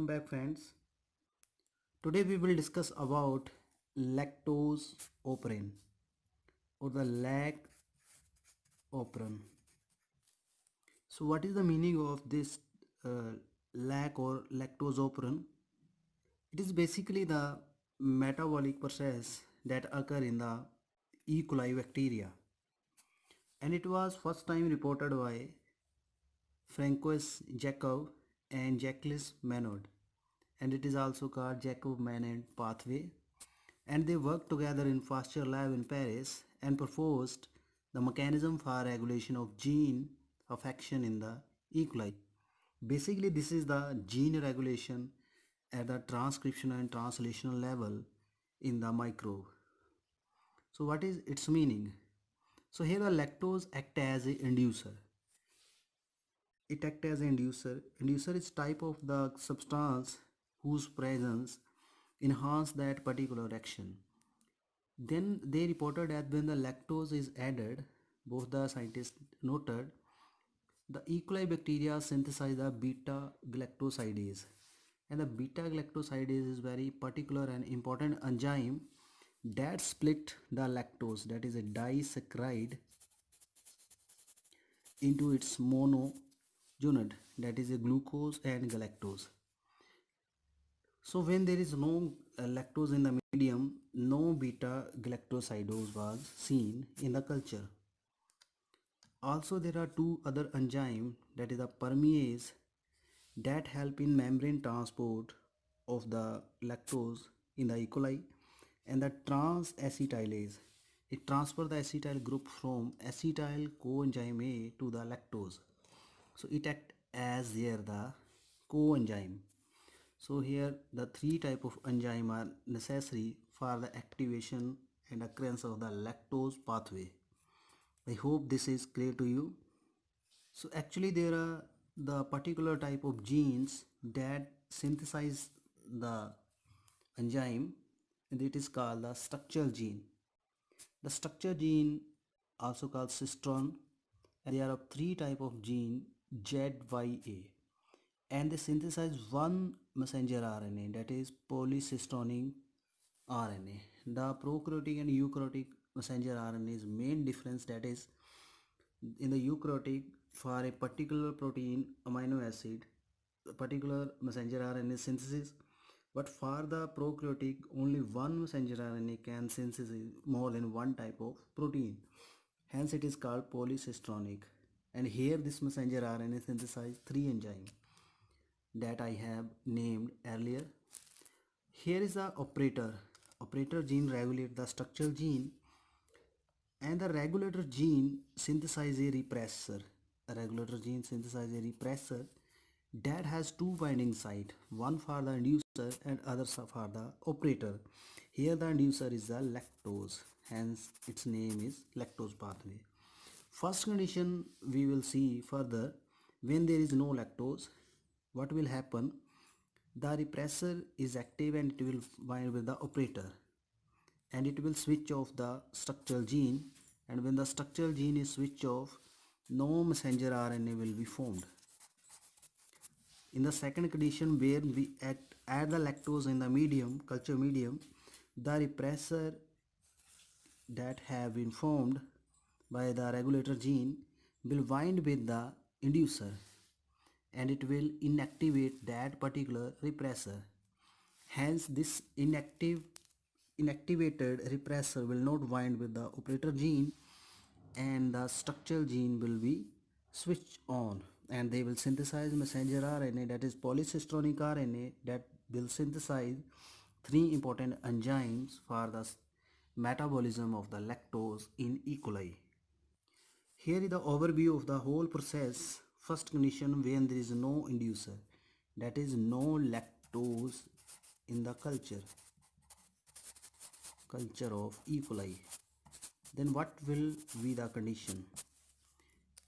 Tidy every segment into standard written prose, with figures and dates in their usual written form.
welcome back friends. Today we will discuss about lactose operin or the lac operin. So what is the meaning of this lac or lactose operin? It is basically the metabolic process that occur in the E. coli bacteria, and it was first time reported by Francois Jacob and Jacques Menard, and it is also called Jacob-Menard pathway, and they worked together in Pasteur lab in Paris and proposed the mechanism for regulation of gene of action in the E. coli. Basically, this is the gene regulation at the transcription and translational level in the microbe. So what is its meaning? So here the lactose act as a inducer. It acts as an inducer. Inducer is type of the substance whose presence enhance that particular action. Then they reported that when the lactose is added, both the scientists noted the E. coli bacteria synthesize the beta galactosidase, and the beta galactosidase is very particular and important enzyme that split the lactose, that is a disaccharide, into its mono unit, that is a glucose and galactose. So when there is no lactose in the medium, no beta galactosidase was seen in the culture. Also there are two other enzymes, that is the permease, that help in membrane transport of the lactose in the E. coli, and the trans-acetylase. It transfers the acetyl group from acetyl coenzyme A to the lactose. So it acts as there the coenzyme. So here the three type of enzyme are necessary for the activation and occurrence of the lactose pathway. I hope this is clear to you. So actually there are the particular type of genes that synthesize the enzyme, and it is called the structure gene. The structure gene also called cistron, and there are three type of gene ZYA, and they synthesize one messenger RNA, that is polycystonic RNA. The prokaryotic and eukaryotic messenger RNA's main difference, that is in the eukaryotic for a particular protein amino acid, a particular messenger RNA synthesis, but for the prokaryotic only one messenger RNA can synthesize more than one type of protein. Hence it is called polycystonic. And here this messenger RNA synthesize three enzymes that I have named earlier. Here is the operator. Operator gene regulates the structural gene, and the regulator gene synthesize a repressor. A regulator gene synthesize a repressor that has two binding site, one for the inducer and other for the operator. Here the inducer is the lactose, hence its name is lactose pathway. First condition we will see further. When there is no lactose, what will happen? The repressor is active and it will bind with the operator, and it will switch off the structural gene, and when the structural gene is switched off, no messenger RNA will be formed. In the second condition, where we add the lactose in the medium, culture medium, the repressor that have been formed by the regulator gene will bind with the inducer, and it will inactivate that particular repressor. Hence this inactivated repressor will not bind with the operator gene, and the structural gene will be switched on, and they will synthesize messenger RNA, that is polycystonic RNA, that will synthesize three important enzymes for the metabolism of the lactose in E. coli. Here is the overview of the whole process. First condition, when there is no inducer, that is no lactose in the culture of E. coli. Then what will be the condition?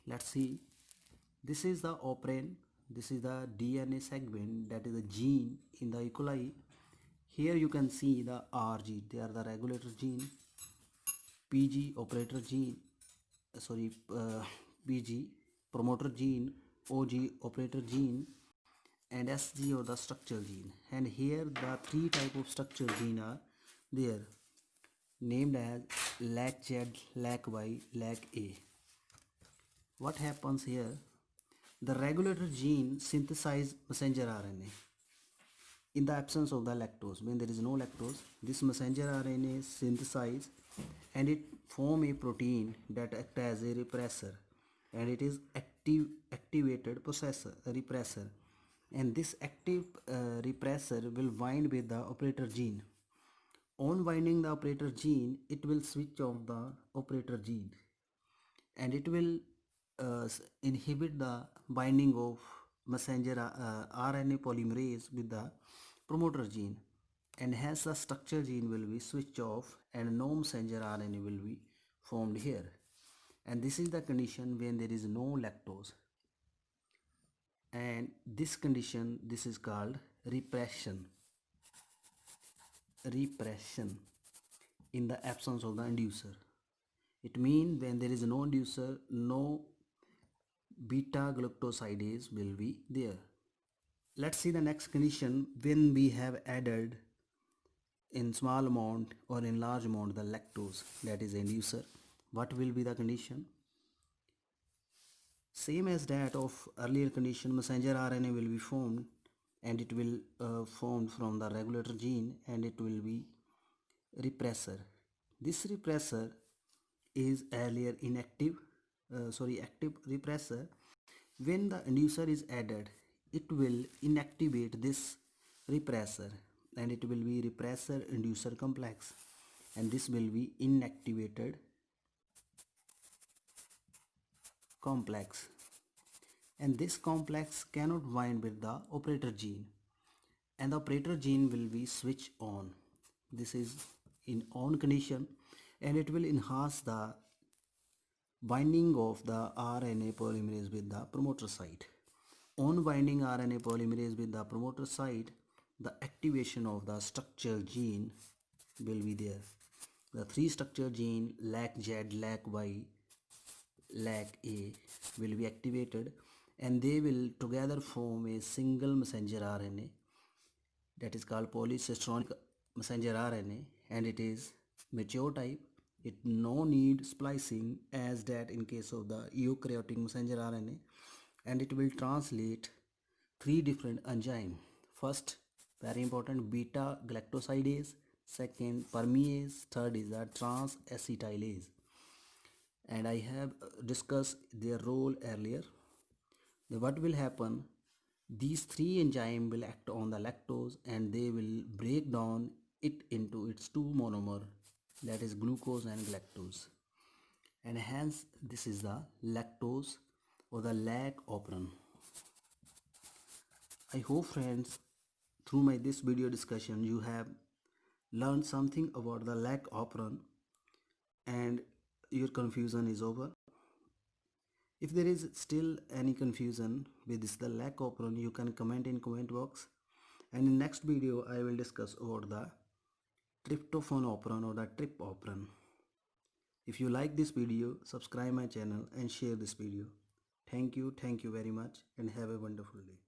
Let's see. This is the operin. This is the DNA segment, that is the gene in the E. coli. Here you can see the RG. They are the regulator gene, PG operator gene, PG promoter gene, OG operator gene, and SG or the structure gene. And here the three type of structure gene are there, named as LAC-Z, LAC-Y, LAC-A. What happens here? The regulator gene synthesize messenger RNA in the absence of the lactose. When there is no lactose, this messenger RNA synthesize and it form a protein that act as a repressor, and it is activated repressor, and this active repressor will bind with the operator gene. On binding the operator gene, it will switch off the operator gene, and it will inhibit the binding of messenger RNA polymerase with the promoter gene, and hence the structure gene will be switched off and no messenger RNA will be formed here. And this is the condition when there is no lactose, and this condition, this is called repression in the absence of the inducer. It means when there is no inducer, no beta galactosidase will be there. Let's see the next condition when we have added in small amount or in large amount the lactose, that is inducer. What will be the condition? Same as that of earlier condition, messenger RNA will be formed, and it will formed from the regulator gene, and it will be repressor. This repressor is earlier active repressor. When the inducer is added, it will inactivate this repressor, and it will be repressor inducer complex, and this will be inactivated complex, and this complex cannot bind with the operator gene, and the operator gene will be switched on. This is in on condition, and it will enhance the binding of the RNA polymerase with the promoter site. On binding RNA polymerase with the promoter site, the activation of the structure gene will be there. The three structure gene LAC-Z, LAC-Y, LAC-A will be activated, and they will together form a single messenger RNA, that is called polycistronic messenger RNA, and it is mature type. It no need splicing as that in case of the eukaryotic messenger RNA, and it will translate three different enzymes. First, very important, beta galactosidase. Second, permease. Third is the trans-acetylase, and I have discussed their role earlier. Then what will happen? These three enzymes will act on the lactose, and they will break down it into its two monomer, that is glucose and galactose, and hence this is the lactose or the LAC operon. I hope friends, through this video discussion, you have learned something about the LAC operon and your confusion is over. If there is still any confusion with this the LAC operon, you can comment in comment box, and in next video I will discuss about the tryptophan operon or the trip operon. If you like this video, subscribe my channel and share this video. Thank you very much, and have a wonderful day.